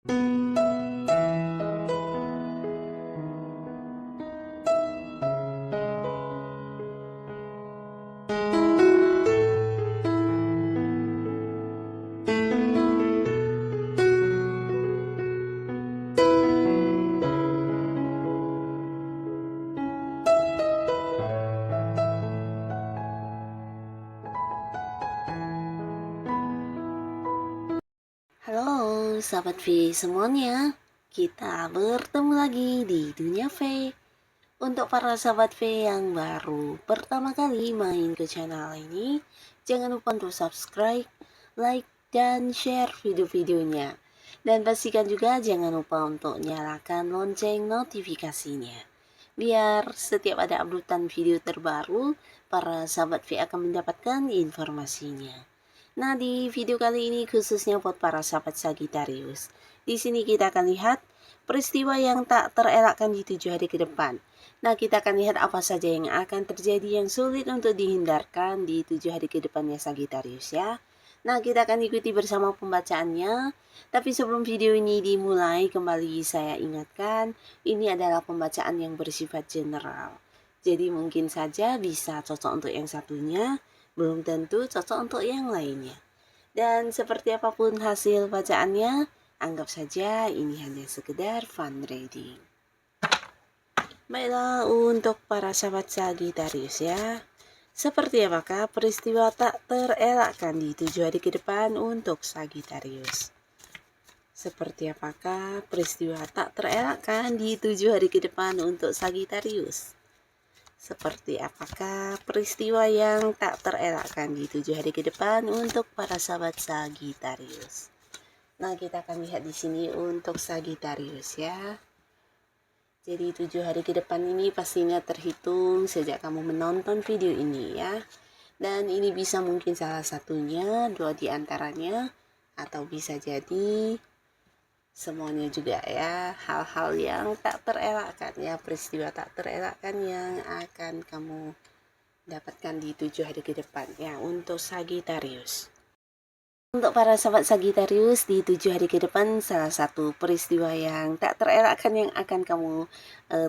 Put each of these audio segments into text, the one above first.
Halo sahabat V semuanya, kita bertemu lagi di Dunia V. Untuk para sahabat V yang baru pertama kali main ke channel ini, jangan lupa untuk subscribe, like, dan share video-videonya. Dan pastikan juga jangan lupa untuk nyalakan lonceng notifikasinya. Biar setiap ada updatean video terbaru, para sahabat V akan mendapatkan informasinya. Nah, di video kali ini khususnya buat para sahabat Sagittarius. Di sini kita akan lihat peristiwa yang tak terelakkan di 7 hari ke depan. Nah, kita akan lihat apa saja yang akan terjadi yang sulit untuk dihindarkan di 7 hari ke depannya Sagittarius ya. Nah, kita akan ikuti bersama pembacaannya. Tapi sebelum video ini dimulai, kembali saya ingatkan, ini adalah pembacaan yang bersifat general. Jadi mungkin saja bisa cocok untuk yang satunya, belum tentu cocok untuk yang lainnya. Dan seperti apapun hasil bacaannya, anggap saja ini hanya sekedar fun reading. Baiklah, untuk para sahabat Sagittarius ya, seperti apakah peristiwa tak terelakkan di 7 hari ke depan untuk Sagittarius? Seperti apakah peristiwa tak terelakkan di 7 hari ke depan untuk Sagittarius? Seperti apakah peristiwa yang tak terelakkan di 7 hari ke depan untuk para sahabat Sagittarius? Nah, kita akan lihat di sini untuk Sagittarius ya. Jadi 7 hari ke depan ini pastinya terhitung sejak kamu menonton video ini ya. Dan ini bisa mungkin salah satunya, dua di antaranya, atau bisa jadi semuanya juga ya, hal-hal yang tak terelakkan ya, peristiwa tak terelakkan yang akan kamu dapatkan di 7 hari ke depan ya untuk Sagittarius. Untuk para sahabat Sagittarius di 7 hari ke depan, salah satu peristiwa yang tak terelakkan yang akan kamu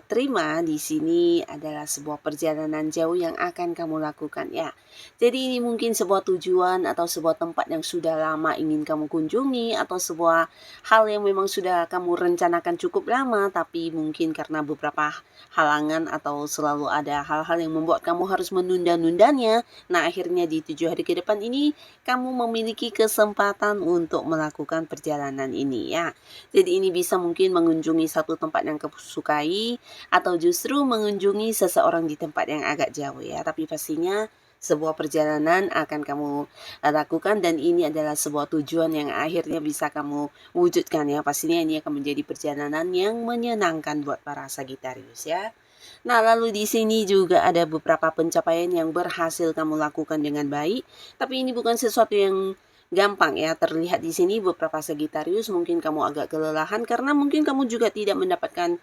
terima di sini adalah sebuah perjalanan jauh yang akan kamu lakukan ya. Jadi ini mungkin sebuah tujuan atau sebuah tempat yang sudah lama ingin kamu kunjungi, atau sebuah hal yang memang sudah kamu rencanakan cukup lama, tapi mungkin karena beberapa halangan atau selalu ada hal-hal yang membuat kamu harus menunda-nundanya. Nah, akhirnya di 7 hari ke depan ini kamu memiliki kesempatan untuk melakukan perjalanan ini ya. Jadi ini bisa mungkin mengunjungi satu tempat yang kamu sukai, atau justru mengunjungi seseorang di tempat yang agak jauh ya. Tapi pastinya sebuah perjalanan akan kamu lakukan, dan ini adalah sebuah tujuan yang akhirnya bisa kamu wujudkan ya. Pastinya ini akan menjadi perjalanan yang menyenangkan buat para Sagittarius ya. Nah, lalu di sini juga ada beberapa pencapaian yang berhasil kamu lakukan dengan baik, tapi ini bukan sesuatu yang gampang ya. Terlihat di sini beberapa Sagittarius mungkin kamu agak kelelahan karena mungkin kamu juga tidak mendapatkan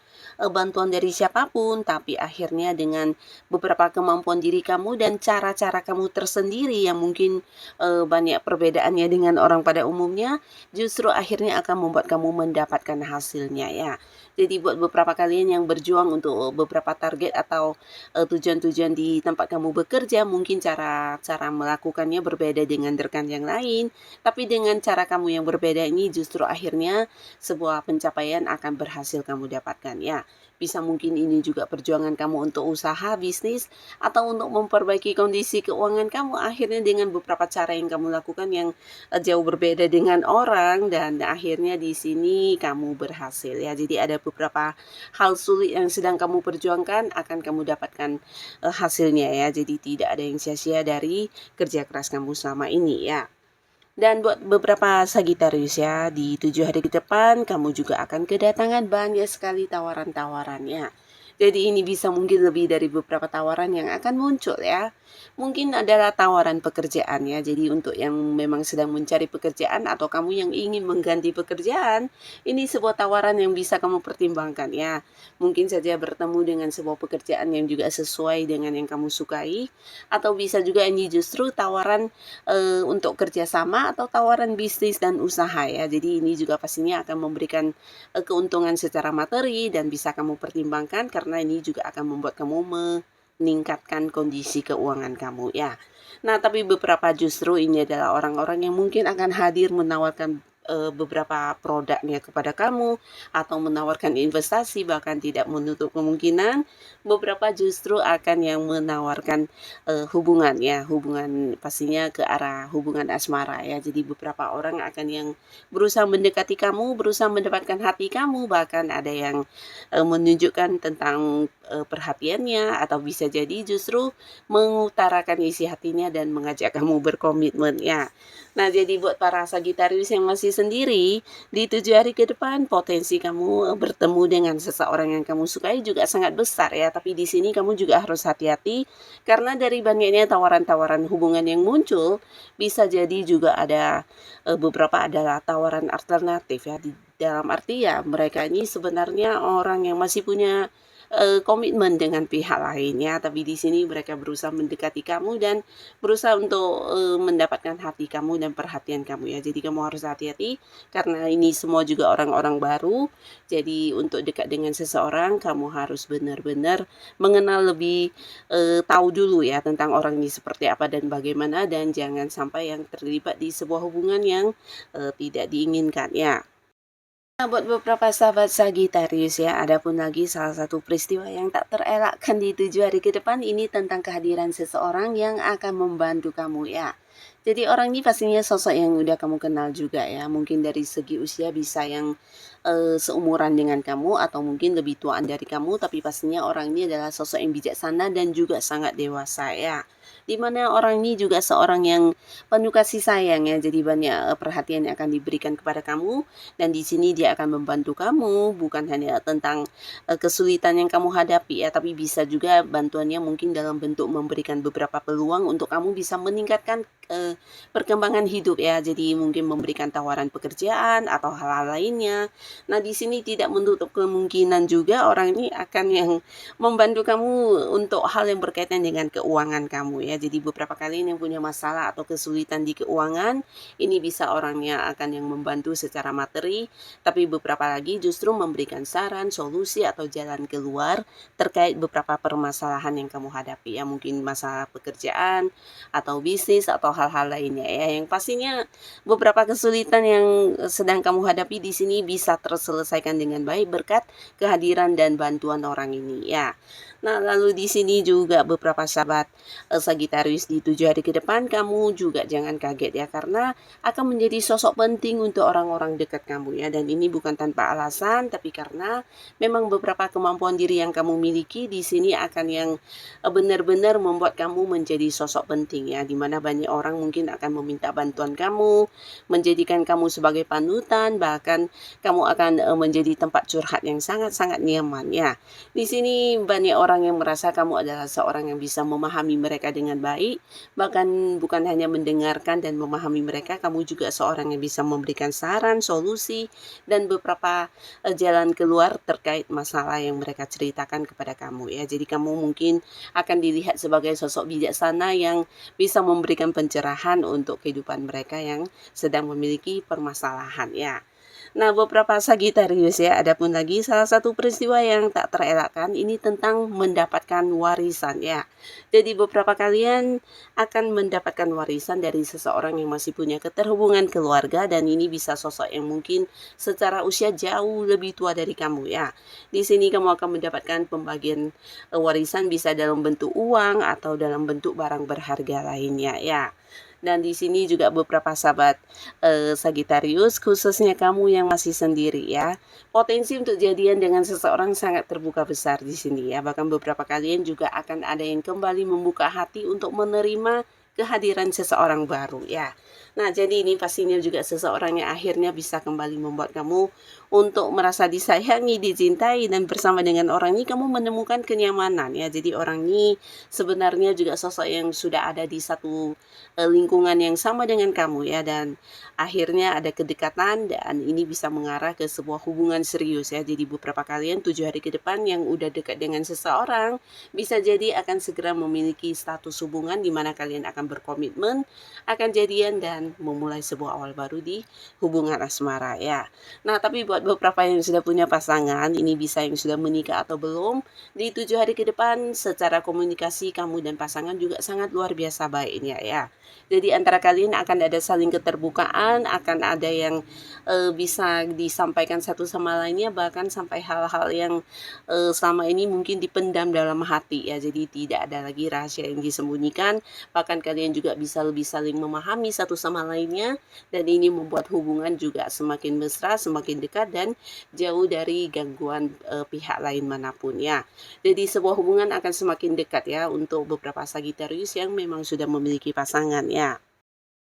bantuan dari siapapun, tapi akhirnya dengan beberapa kemampuan diri kamu dan cara-cara kamu tersendiri yang mungkin banyak perbedaannya dengan orang pada umumnya, justru akhirnya akan membuat kamu mendapatkan hasilnya ya. Jadi buat beberapa kalian yang berjuang untuk beberapa target atau tujuan-tujuan di tempat kamu bekerja, mungkin cara melakukannya berbeda dengan rekan yang lain, tapi dengan cara kamu yang berbeda ini justru akhirnya sebuah pencapaian akan berhasil kamu dapatkan ya. Bisa mungkin ini juga perjuangan kamu untuk usaha, bisnis, atau untuk memperbaiki kondisi keuangan kamu, akhirnya dengan beberapa cara yang kamu lakukan yang jauh berbeda dengan orang, dan akhirnya di sini kamu berhasil ya. Jadi ada beberapa hal sulit yang sedang kamu perjuangkan akan kamu dapatkan hasilnya ya. Jadi tidak ada yang sia-sia dari kerja keras kamu selama ini ya. Dan buat beberapa Sagittarius ya, di 7 hari ke depan kamu juga akan kedatangan banyak sekali tawaran-tawarannya. Jadi ini bisa mungkin lebih dari beberapa tawaran yang akan muncul ya. Mungkin adalah tawaran pekerjaan ya. Jadi untuk yang memang sedang mencari pekerjaan atau kamu yang ingin mengganti pekerjaan, ini sebuah tawaran yang bisa kamu pertimbangkan ya. Mungkin saja bertemu dengan sebuah pekerjaan yang juga sesuai dengan yang kamu sukai, atau bisa juga ini justru tawaran untuk kerjasama atau tawaran bisnis dan usaha ya. Jadi ini juga pastinya akan memberikan keuntungan secara materi dan bisa kamu pertimbangkan karena ini juga akan membuat kamu meningkatkan kondisi keuangan kamu ya. Nah, tapi beberapa justru ini adalah orang-orang yang mungkin akan hadir menawarkan beberapa produknya kepada kamu atau menawarkan investasi, bahkan tidak menutup kemungkinan beberapa justru akan yang menawarkan hubungan ya, hubungan pastinya ke arah hubungan asmara ya. Jadi beberapa orang akan yang berusaha mendekati kamu, berusaha mendapatkan hati kamu, bahkan ada yang menunjukkan tentang perhatiannya atau bisa jadi justru mengutarakan isi hatinya dan mengajak kamu berkomitmen ya. Nah, jadi buat para Sagitarius yang masih sendiri, di 7 hari ke depan potensi kamu bertemu dengan seseorang yang kamu sukai juga sangat besar ya. Tapi di sini kamu juga harus hati-hati karena dari banyaknya tawaran-tawaran hubungan yang muncul, bisa jadi juga ada beberapa adalah tawaran alternatif ya. Di dalam arti ya mereka ini sebenarnya orang yang masih punya komitmen dengan pihak lainnya, tapi di sini mereka berusaha mendekati kamu dan berusaha untuk mendapatkan hati kamu dan perhatian kamu ya. Jadi kamu harus hati-hati karena ini semua juga orang-orang baru. Jadi untuk dekat dengan seseorang kamu harus benar-benar mengenal lebih tahu dulu ya tentang orang ini seperti apa dan bagaimana, dan jangan sampai yang terlibat di sebuah hubungan yang tidak diinginkan ya. Nah, buat beberapa sahabat Sagitarius ya, ada pun lagi salah satu peristiwa yang tak terelakkan di 7 hari ke depan ini tentang kehadiran seseorang yang akan membantu kamu ya. Jadi orang ini pastinya sosok yang udah kamu kenal juga ya. Mungkin dari segi usia bisa yang seumuran dengan kamu atau mungkin lebih tuaan dari kamu, tapi pastinya orang ini adalah sosok yang bijaksana dan juga sangat dewasa ya. Dimana orang ini juga seorang yang penuh kasih sayang ya. Jadi banyak perhatian yang akan diberikan kepada kamu, dan di sini dia akan membantu kamu bukan hanya tentang kesulitan yang kamu hadapi ya, tapi bisa juga bantuannya mungkin dalam bentuk memberikan beberapa peluang untuk kamu bisa meningkatkan perkembangan hidup ya. Jadi mungkin memberikan tawaran pekerjaan atau hal-hal lainnya. Nah, di sini tidak menutup kemungkinan juga orang ini akan yang membantu kamu untuk hal yang berkaitan dengan keuangan kamu ya. Jadi beberapa kali yang punya masalah atau kesulitan di keuangan, ini bisa orangnya akan yang membantu secara materi, tapi beberapa lagi justru memberikan saran, solusi atau jalan keluar terkait beberapa permasalahan yang kamu hadapi ya. Mungkin masalah pekerjaan atau bisnis atau hal-hal lainnya ya. Yang pastinya beberapa kesulitan yang sedang kamu hadapi di sini bisa terselesaikan dengan baik berkat kehadiran dan bantuan orang ini ya. Nah, lalu di sini juga beberapa sahabat Sagitarius di 7 hari ke depan kamu juga jangan kaget ya, karena akan menjadi sosok penting untuk orang-orang dekat kamu ya. Dan ini bukan tanpa alasan, tapi karena memang beberapa kemampuan diri yang kamu miliki di sini akan yang benar-benar membuat kamu menjadi sosok penting ya, dimana banyak orang mungkin akan meminta bantuan kamu, menjadikan kamu sebagai panutan, bahkan kamu akan menjadi tempat curhat yang sangat-sangat nyaman ya. Di sini banyak orang yang merasa kamu adalah seorang yang bisa memahami mereka dengan baik, bahkan bukan hanya mendengarkan dan memahami mereka, kamu juga seorang yang bisa memberikan saran, solusi, dan beberapa jalan keluar terkait masalah yang mereka ceritakan kepada kamu ya. Jadi kamu mungkin akan dilihat sebagai sosok bijaksana yang bisa memberikan pencerahan untuk kehidupan mereka yang sedang memiliki permasalahan ya. Nah, beberapa Sagitarius ya, ada pun lagi salah satu peristiwa yang tak terelakkan ini tentang mendapatkan warisan ya. Jadi beberapa kalian akan mendapatkan warisan dari seseorang yang masih punya keterhubungan keluarga, dan ini bisa sosok yang mungkin secara usia jauh lebih tua dari kamu ya. Di sini kamu akan mendapatkan pembagian warisan bisa dalam bentuk uang atau dalam bentuk barang berharga lainnya ya. Dan di sini juga beberapa sahabat Sagitarius, khususnya kamu yang masih sendiri ya, potensi untuk jadian dengan seseorang sangat terbuka besar di sini ya. Bahkan beberapa kalian juga akan ada yang kembali membuka hati untuk menerima kehadiran seseorang baru ya. Nah, jadi ini pastinya juga seseorang yang akhirnya bisa kembali membuat kamu untuk merasa disayangi, dicintai, dan bersama dengan orang ini kamu menemukan kenyamanan ya. Jadi orang ini sebenarnya juga sosok yang sudah ada di satu lingkungan yang sama dengan kamu ya, dan akhirnya ada kedekatan dan ini bisa mengarah ke sebuah hubungan serius ya. Jadi beberapa kalian 7 hari ke depan yang udah dekat dengan seseorang bisa jadi akan segera memiliki status hubungan di mana kalian akan berkomitmen, akan jadian dan memulai sebuah awal baru di hubungan asmara ya. Nah, tapi buat beberapa yang sudah punya pasangan, ini bisa yang sudah menikah atau belum, di 7 hari ke depan secara komunikasi kamu dan pasangan juga sangat luar biasa baiknya ya. Jadi antara kalian akan ada saling keterbukaan, akan ada yang bisa disampaikan satu sama lainnya, bahkan sampai hal-hal yang selama ini mungkin dipendam dalam hati ya. Jadi tidak ada lagi rahasia yang disembunyikan, bahkan kalian juga bisa lebih saling memahami satu sama lainnya, dan ini membuat hubungan juga semakin mesra, semakin dekat dan jauh dari gangguan pihak lain manapun ya. Jadi sebuah hubungan akan semakin dekat ya untuk beberapa Sagittarius yang memang sudah memiliki pasangan ya.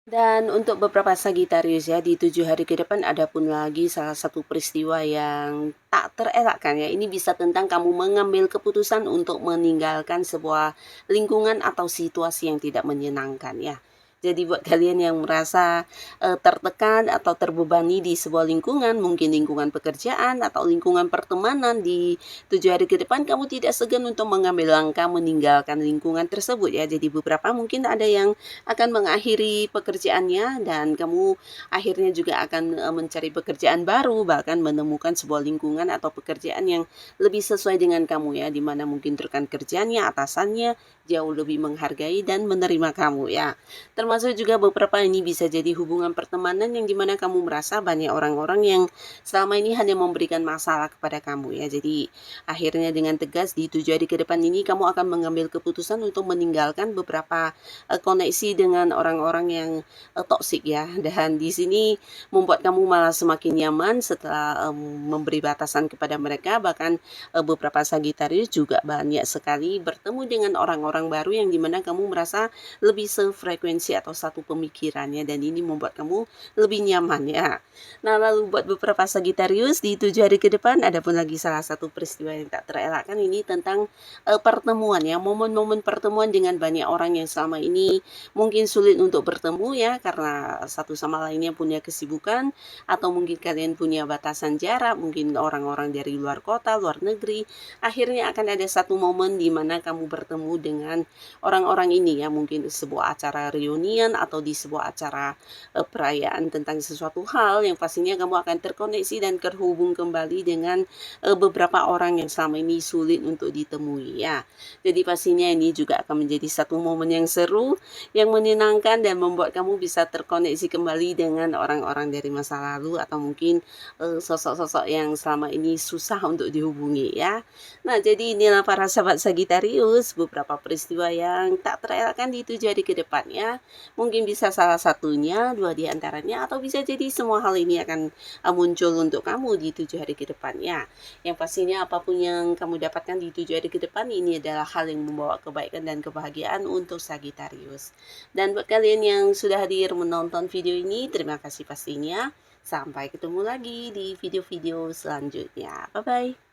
Dan untuk beberapa Sagittarius ya, di 7 hari ke depan ada pun lagi salah satu peristiwa yang tak terelakkan ya. Ini bisa tentang kamu mengambil keputusan untuk meninggalkan sebuah lingkungan atau situasi yang tidak menyenangkan ya. Jadi buat kalian yang merasa tertekan atau terbebani di sebuah lingkungan, mungkin lingkungan pekerjaan atau lingkungan pertemanan, di 7 hari ke depan kamu tidak segan untuk mengambil langkah meninggalkan lingkungan tersebut ya. Jadi beberapa mungkin ada yang akan mengakhiri pekerjaannya dan kamu akhirnya juga akan mencari pekerjaan baru, bahkan menemukan sebuah lingkungan atau pekerjaan yang lebih sesuai dengan kamu ya, dimana mungkin rekan kerjanya, atasannya jauh lebih menghargai dan menerima kamu ya. Termasuk juga beberapa ini bisa jadi hubungan pertemanan yang dimana kamu merasa banyak orang-orang yang selama ini hanya memberikan masalah kepada kamu ya. Jadi akhirnya dengan tegas di 7 hari ke depan ini kamu akan mengambil keputusan untuk meninggalkan beberapa koneksi dengan orang-orang yang toksik ya. Dan di sini membuat kamu malah semakin nyaman setelah memberi batasan kepada mereka. Bahkan beberapa Sagittarius juga banyak sekali bertemu dengan orang-orang baru yang dimana kamu merasa lebih sefrekuensi atau satu pemikirannya, dan ini membuat kamu lebih nyaman ya. Nah, lalu buat beberapa Sagittarius di 7 hari ke depan ada pun lagi salah satu peristiwa yang tak terelakkan, ini tentang pertemuan ya, momen-momen pertemuan dengan banyak orang yang selama ini mungkin sulit untuk bertemu ya, karena satu sama lainnya punya kesibukan atau mungkin kalian punya batasan jarak, mungkin orang-orang dari luar kota, luar negeri. Akhirnya akan ada satu momen di mana kamu bertemu dengan orang-orang ini ya, mungkin sebuah acara reunian atau di sebuah acara perayaan tentang sesuatu hal yang pastinya kamu akan terkoneksi dan terhubung kembali dengan beberapa orang yang selama ini sulit untuk ditemui ya. Jadi pastinya ini juga akan menjadi satu momen yang seru, yang menyenangkan dan membuat kamu bisa terkoneksi kembali dengan orang-orang dari masa lalu atau mungkin sosok-sosok yang selama ini susah untuk dihubungi ya. Nah, jadi inilah para sahabat Sagittarius, beberapa peristiwa yang tak terelakkan di 7 hari ke depannya. Mungkin bisa salah satunya, dua di antaranya, atau bisa jadi semua hal ini akan muncul untuk kamu di 7 hari ke depannya. Yang pastinya apapun yang kamu dapatkan di 7 hari ke depan, ini adalah hal yang membawa kebaikan dan kebahagiaan untuk Sagittarius. Dan buat kalian yang sudah hadir menonton video ini, terima kasih pastinya. Sampai ketemu lagi di video-video selanjutnya. Bye-bye.